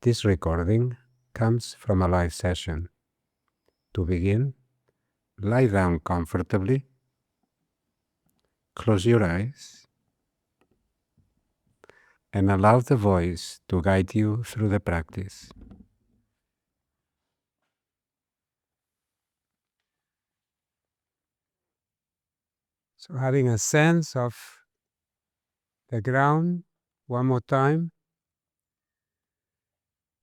This recording comes from a live session. To begin, lie down comfortably, close your eyes, and allow the voice to guide you through the practice. So having a sense of the ground one more time,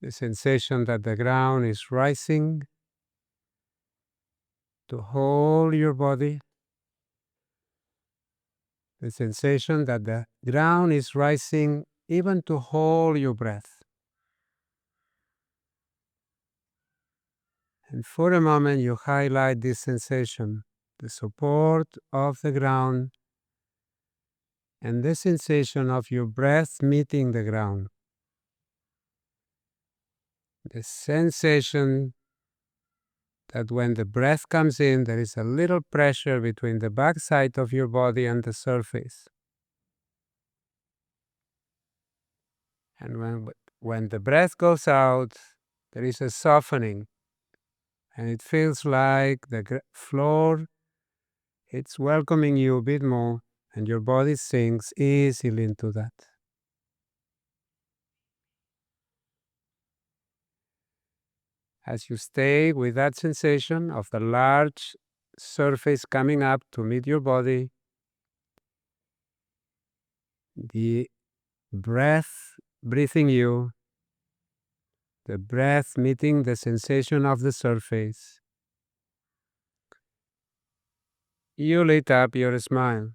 the sensation that the ground is rising to hold your body, the sensation that the ground is rising even to hold your breath. And for a moment you highlight this sensation, the support of the ground and the sensation of your breath meeting the ground. The sensation that when the breath comes in, there is a little pressure between the backside of your body and the surface. And when the breath goes out, there is a softening, and it feels like the floor, it's welcoming you a bit more, and your body sinks easily into that. As you stay with that sensation of the large surface coming up to meet your body, the breath breathing you, the breath meeting the sensation of the surface, you lit up your smile.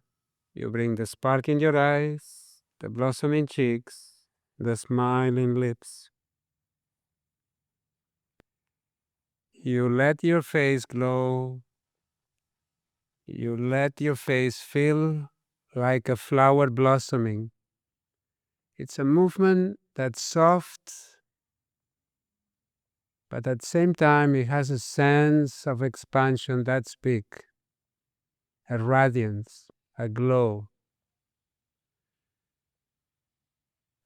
You bring the spark in your eyes, the blossoming cheeks, the smiling lips. You let your face glow. You let your face feel like a flower blossoming. It's a movement that's soft, but at the same time it has a sense of expansion that's big, a radiance, a glow.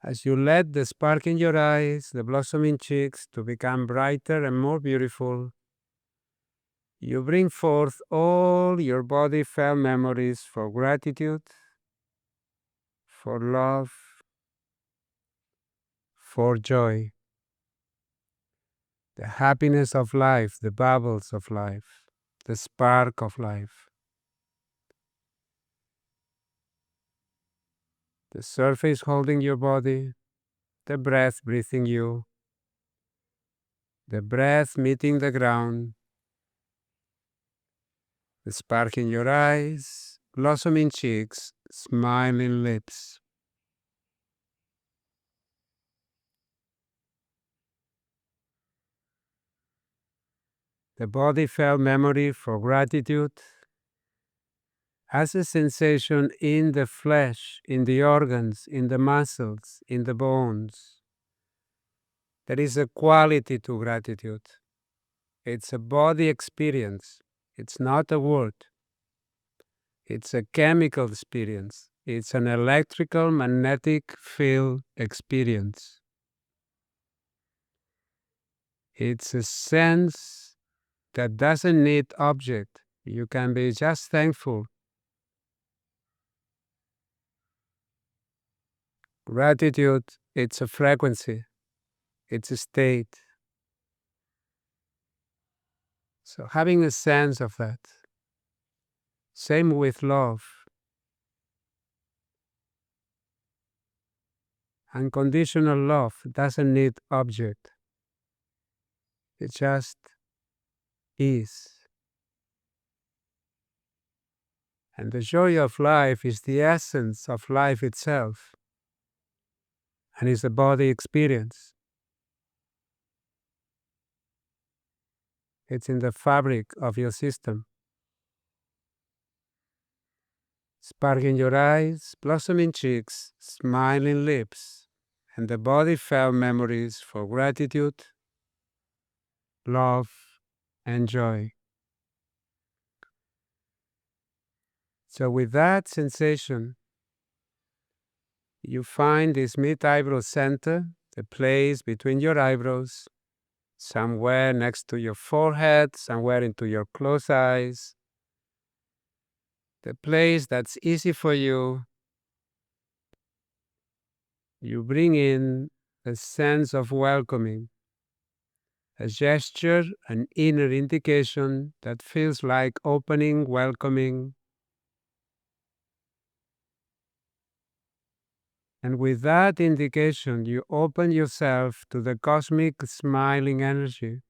As you let the spark in your eyes, the blossoming cheeks to become brighter and more beautiful, you bring forth all your body felt memories for gratitude, for love, for joy, the happiness of life, the bubbles of life, the spark of life. The surface holding your body, the breath breathing you, the breath meeting the ground, the spark in your eyes, blossoming cheeks, smiling lips. The body felt memory for gratitude has a sensation in the flesh, in the organs, in the muscles, in the bones. There is a quality to gratitude. It's a body experience. It's not a word. It's a chemical experience. It's an electrical magnetic field experience. It's a sense that doesn't need object. You can be just thankful. Gratitude, it's a frequency. It's a state. So having a sense of that. Same with love. Unconditional love doesn't need object. It just is. And the joy of life is the essence of life itself, and is a body experience. It's in the fabric of your system. Spark in your eyes, blossoming cheeks, smiling lips, and the body felt memories for gratitude, love, and joy. So with that sensation, you find this mid-eyebrow center, the place between your eyebrows, somewhere next to your forehead, somewhere into your closed eyes, the place that's easy for you. You bring in a sense of welcoming, a gesture, an inner indication that feels like opening, welcoming. And with that indication, you open yourself to the cosmic smiling energy.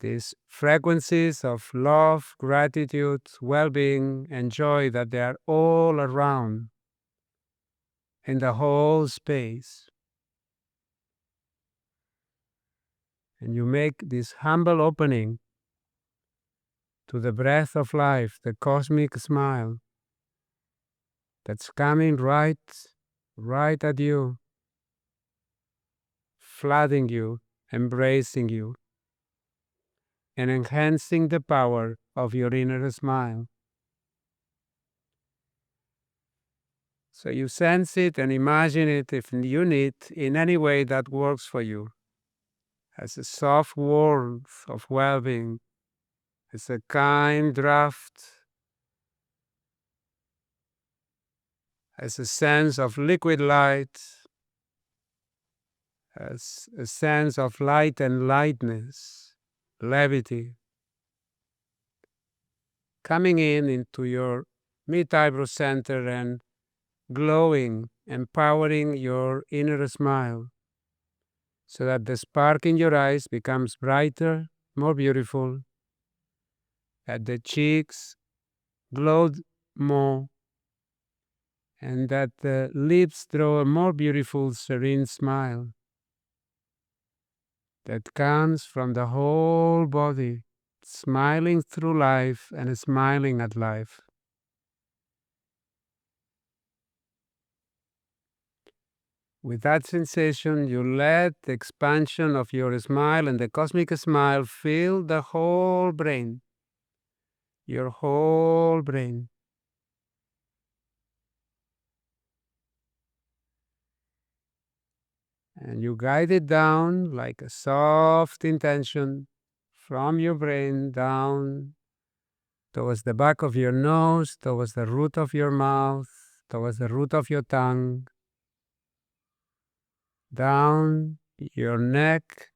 These frequencies of love, gratitude, well-being, and joy that they are all around in the whole space. And you make this humble opening to the breath of life, the cosmic smile that's coming right at you, flooding you, embracing you, and enhancing the power of your inner smile. So you sense it and imagine it if you need in any way that works for you, as a soft warmth of well-being, as a kind draft, as a sense of liquid light, as a sense of light and lightness, levity, coming into your mid-eyebrow center and glowing, empowering your inner smile, so that the spark in your eyes becomes brighter, more beautiful, that the cheeks glowed more, and that the lips draw a more beautiful, serene smile that comes from the whole body, smiling through life and smiling at life. With that sensation, you let the expansion of your smile and the cosmic smile fill the whole brain, your whole brain. And you guide it down like a soft intention from your brain down towards the back of your nose, towards the root of your mouth, towards the root of your tongue, down your neck,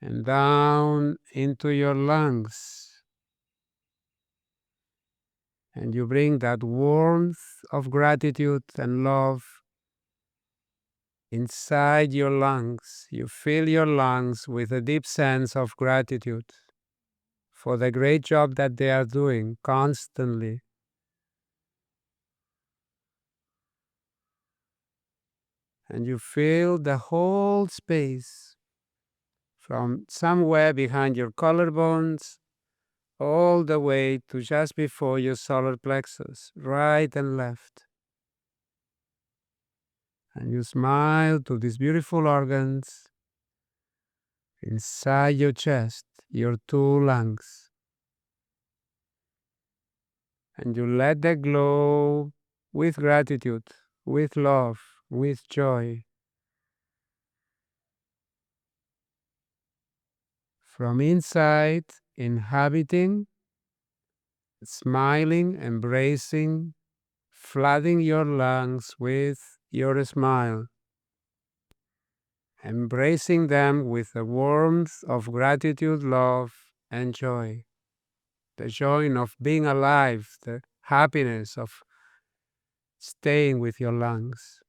and down into your lungs. And you bring that warmth of gratitude and love inside your lungs. You fill your lungs with a deep sense of gratitude for the great job that they are doing constantly. And you fill the whole space from somewhere behind your collarbones all the way to just before your solar plexus, right and left. And you smile to these beautiful organs inside your chest, your two lungs. And you let them glow with gratitude, with love, with joy. From inside, inhabiting, smiling, embracing, flooding your lungs with your smile, embracing them with the warmth of gratitude, love, and joy. The joy of being alive, the happiness of staying with your lungs.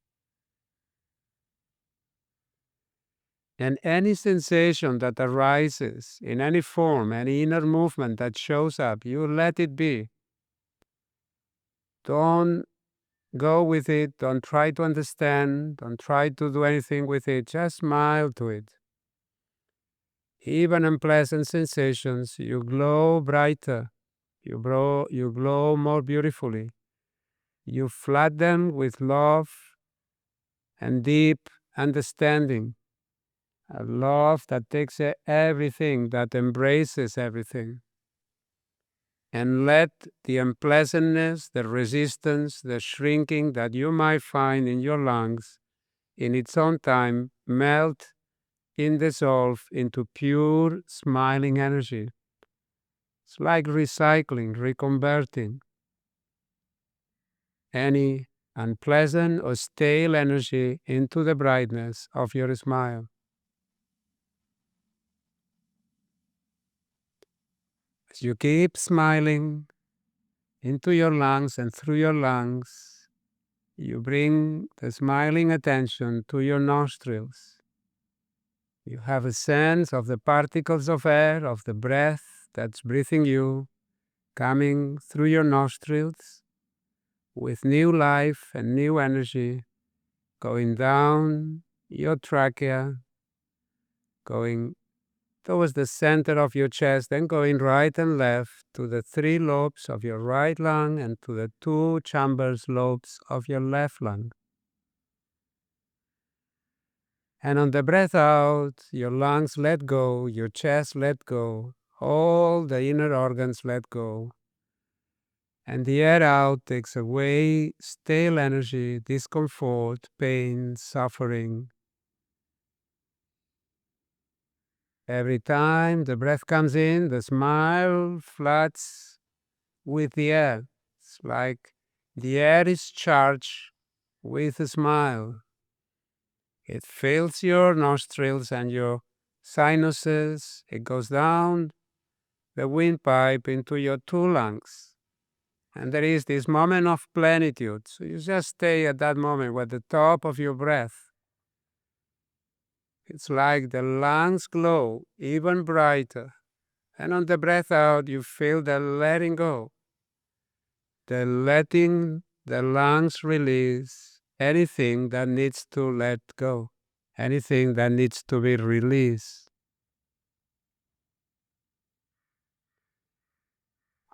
And any sensation that arises in any form, any inner movement that shows up, you let it be. Don't go with it. Don't try to understand. Don't try to do anything with it. Just smile to it. Even unpleasant sensations, you glow brighter. You glow more beautifully. You flood them with love and deep understanding. A love that takes everything, that embraces everything. and let the unpleasantness, the resistance, the shrinking that you might find in your lungs in its own time melt and dissolve into pure smiling energy. It's like recycling, reconverting any unpleasant or stale energy into the brightness of your smile. As you keep smiling into your lungs and through your lungs, you bring the smiling attention to your nostrils. You have a sense of the particles of air, of the breath that's breathing you, coming through your nostrils with new life and new energy, going down your trachea, going towards the center of your chest, then going right and left to the 3 lobes of your right lung and to the 2 chambers lobes of your left lung. And on the breath out, your lungs let go, your chest let go, all the inner organs let go. And the air out takes away stale energy, discomfort, pain, suffering. Every time the breath comes in, the smile floods with the air. It's like the air is charged with a smile. It fills your nostrils and your sinuses. It goes down the windpipe into your 2 lungs. And there is this moment of plenitude. So you just stay at that moment with the top of your breath. It's like the lungs glow even brighter. And on the breath out, you feel the letting go. The letting the lungs release anything that needs to let go. Anything that needs to be released.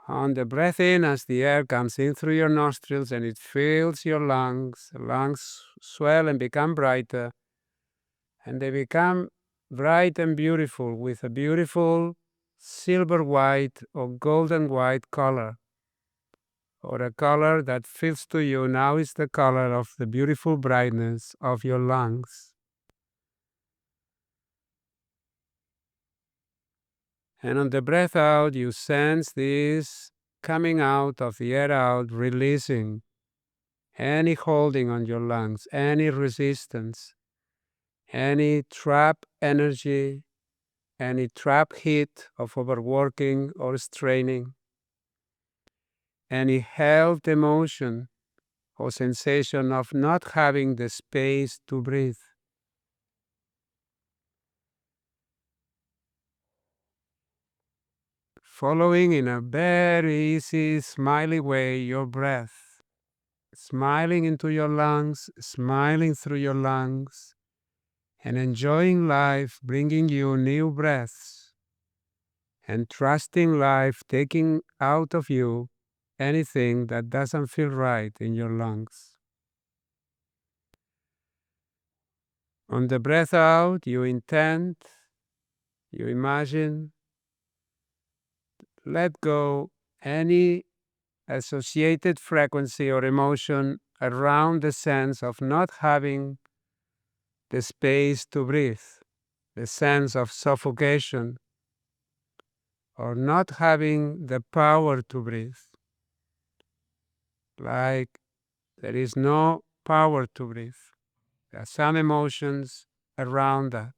On the breath in, as the air comes in through your nostrils and it fills your lungs, the lungs swell and become brighter, and they become bright and beautiful with a beautiful silver white or golden white color, or a color that feels to you now is the color of the beautiful brightness of your lungs. And on the breath out, you sense this coming out of the air out, releasing any holding on your lungs, any resistance, any trap energy, any trap heat of overworking or straining, any held emotion or sensation of not having the space to breathe. Following in a very easy, smiley way your breath. Smiling into your lungs, smiling through your lungs, and enjoying life bringing you new breaths, and trusting life taking out of you anything that doesn't feel right in your lungs. On the breath out, you intend, you imagine, let go any associated frequency or emotion around the sense of not having the space to breathe, the sense of suffocation, or not having the power to breathe. Like there is no power to breathe. There are some emotions around that.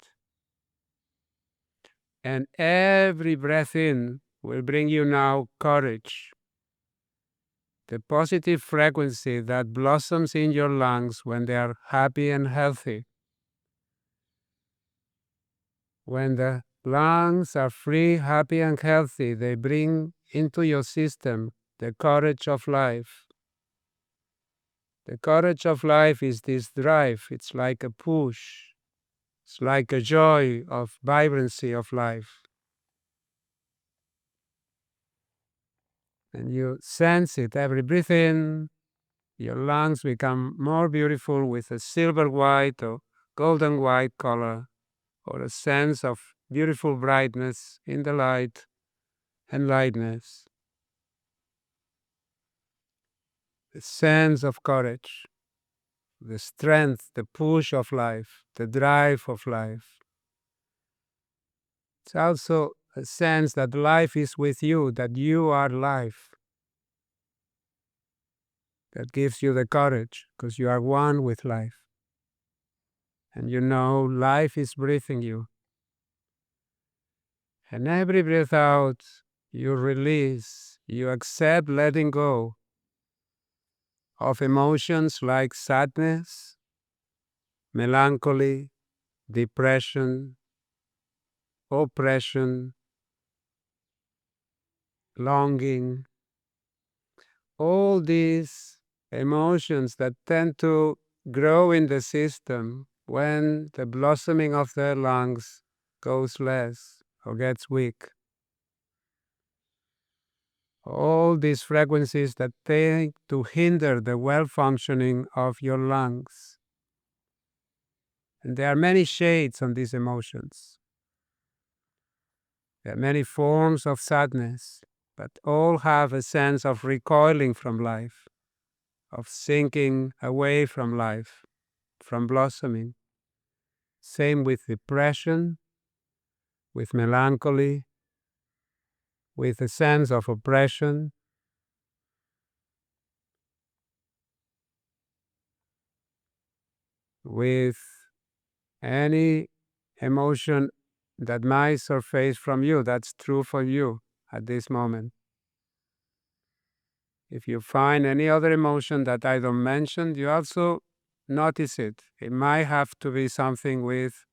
And every breath in will bring you now courage, the positive frequency that blossoms in your lungs when they are happy and healthy. When the lungs are free, happy, and healthy, they bring into your system the courage of life. The courage of life is this drive. It's like a push. It's like a joy of vibrancy of life. And you sense it every breath in. Your lungs become more beautiful with a silver white or golden white color, or a sense of beautiful brightness in the light and lightness. the sense of courage, the strength, the push of life, the drive of life. It's also a sense that life is with you, that you are life. That gives you the courage because you are one with life. And you know life is breathing you. And every breath out, you release, you accept letting go of emotions like sadness, melancholy, depression, oppression, longing, all these emotions that tend to grow in the system when the blossoming of the lungs goes less or gets weak. All these frequencies that tend to hinder the well-functioning of your lungs. And there are many shades on these emotions. There are many forms of sadness, but all have a sense of recoiling from life, of sinking away from life, from blossoming. Same with depression, with melancholy, with a sense of oppression, with any emotion that might surface from you, that's true for you at this moment. If you find any other emotion that I don't mention, you also notice it. It might have to be something with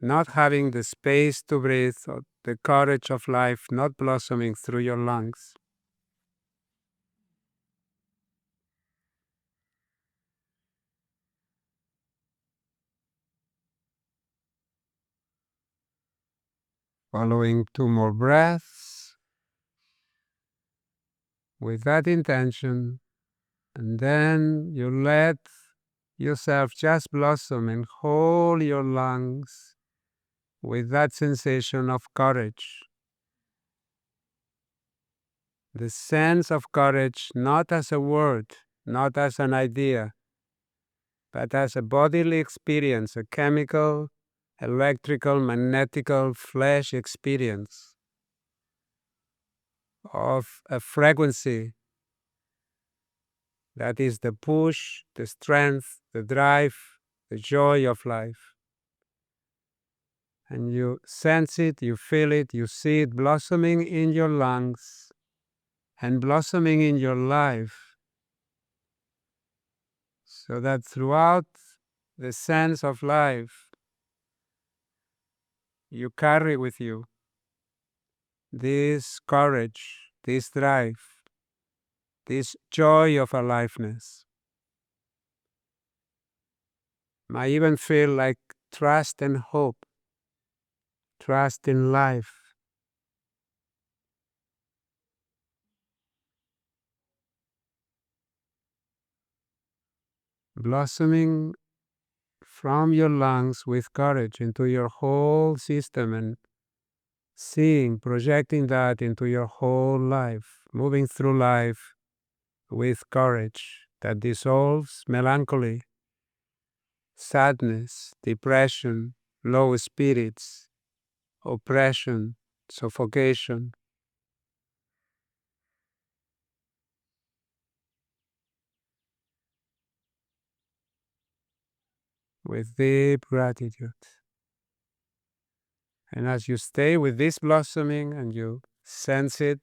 not having the space to breathe or the courage of life not blossoming through your lungs. Following 2 more breaths with that intention, and then you let yourself just blossom and hold your lungs with that sensation of courage. The sense of courage not as a word, not as an idea, but as a bodily experience, a chemical, electrical, magnetical, flesh experience of a frequency that is the push, the strength, the drive, the joy of life. And you sense it, you feel it, you see it blossoming in your lungs and blossoming in your life, so that throughout the sense of life you carry with you this courage, this drive, this joy of aliveness. Might even feel like trust and hope, trust in life, blossoming from your lungs with courage into your whole system and seeing, projecting that into your whole life, moving through life with courage that dissolves melancholy, sadness, depression, low spirits, oppression, suffocation, with deep gratitude. And as you stay with this blossoming and you sense it,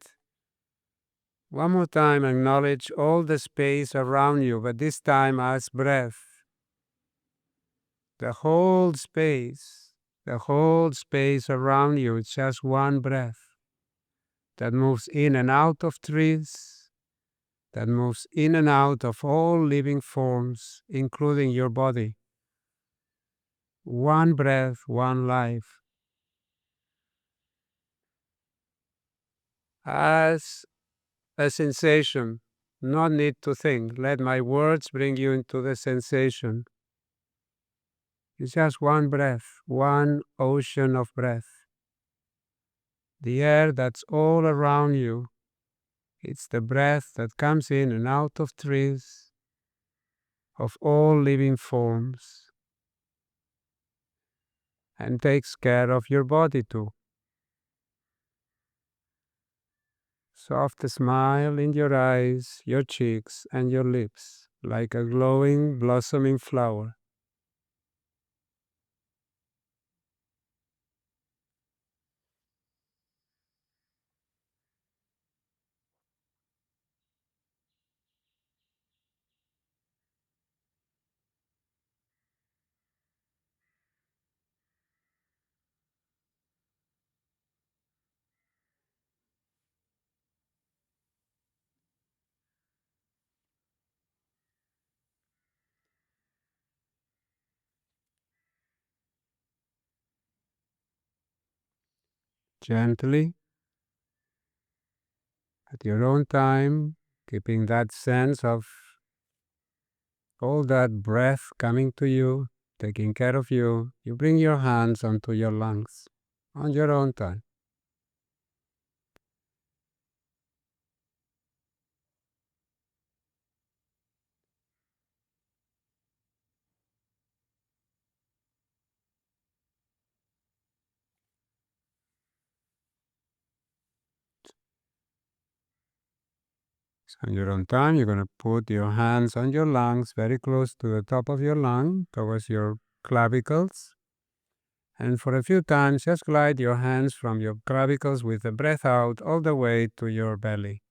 one more time acknowledge all the space around you, but this time as breath. The whole space, the whole space around you, it's just one breath that moves in and out of trees, that moves in and out of all living forms, including your body. One breath, one life. As a sensation, not need to think. Let my words bring you into the sensation. It's just one breath, one ocean of breath. The air that's all around you It's the breath that comes in and out of trees, of all living forms, and takes care of your body too. Soft smile in your eyes, your cheeks, and your lips, like a glowing, blossoming flower. Gently, at your own time, keeping that sense of all that breath coming to you, taking care of you, you bring your hands onto your lungs on your own time. So on your own time, you're going to put your hands on your lungs, very close to the top of your lung, towards your clavicles. And for a few times, just glide your hands from your clavicles with the breath out all the way to your belly.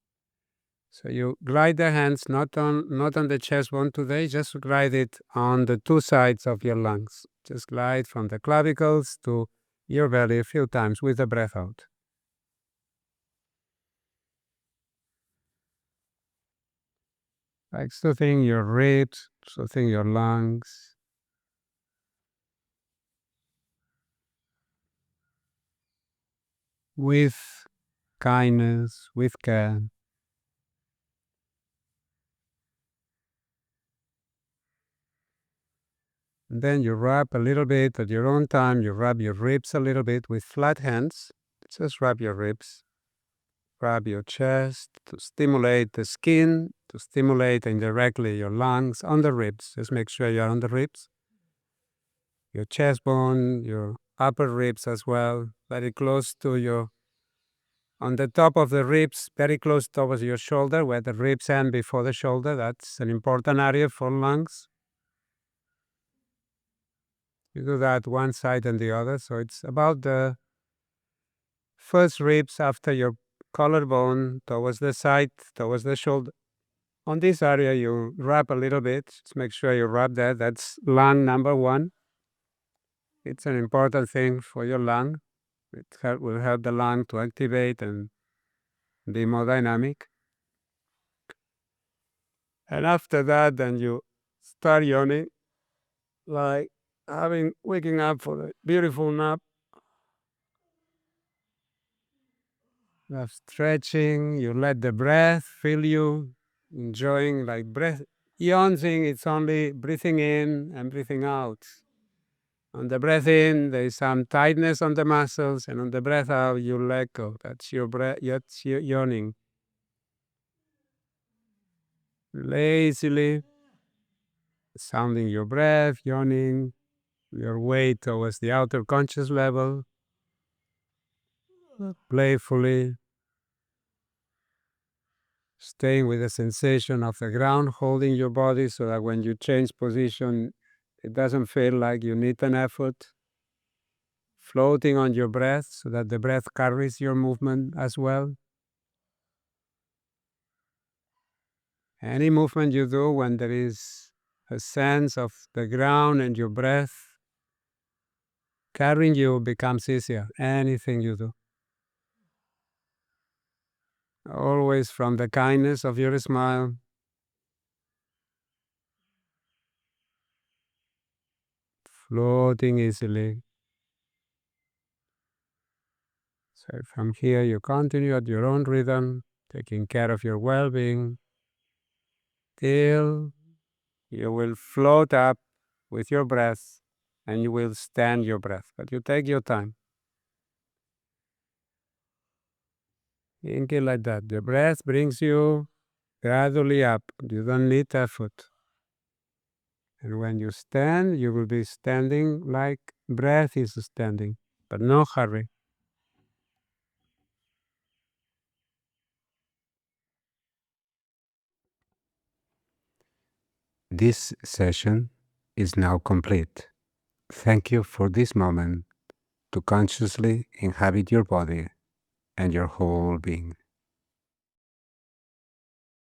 So you glide the hands not on the chest bone today, just glide it on the two sides of your lungs. Just glide from the clavicles to your belly a few times with the breath out. Like soothing your ribs, soothing your lungs. With kindness, with care. And then you rub a little bit at your own time. You rub your ribs a little bit with flat hands. Just rub your ribs. Rub your chest to stimulate the skin, to stimulate indirectly your lungs on the ribs. Just make sure you're on the ribs. Your chest bone, your upper ribs as well, very close to your, on the top of the ribs, very close towards your shoulder, where the ribs end before the shoulder. That's an important area for lungs. You do that one side and the other. So it's about the first ribs after your collarbone towards the side, towards the shoulder. On this area, you rub a little bit. Just make sure you rub that. That's lung number one. It's an important thing for your lung. Will help the lung to activate and be more dynamic. And after that, then you start yawning, like waking up for a beautiful nap. You have stretching, you let the breath fill you, enjoying like breath. Yawning, it's only breathing in and breathing out. On the breath in, there is some tightness on the muscles, and on the breath out, you let go. That's your breath, that's your yawning. Lazily, sounding your breath, yawning, your weight towards the outer conscious level, playfully, staying with the sensation of the ground holding your body so that when you change position, it doesn't feel like you need an effort. Floating on your breath so that the breath carries your movement as well. Any movement you do when there is a sense of the ground and your breath carrying you becomes easier. Anything you do. Always from the kindness of your smile. Floating easily. So from here you continue at your own rhythm, taking care of your well-being, till you will float up with your breath and you will stand your breath. But you take your time. Think it like that. The breath brings you gradually up. You don't need effort. And when you stand, you will be standing like breath is standing, but no hurry. This session is now complete. Thank you for this moment to consciously inhabit your body and your whole being.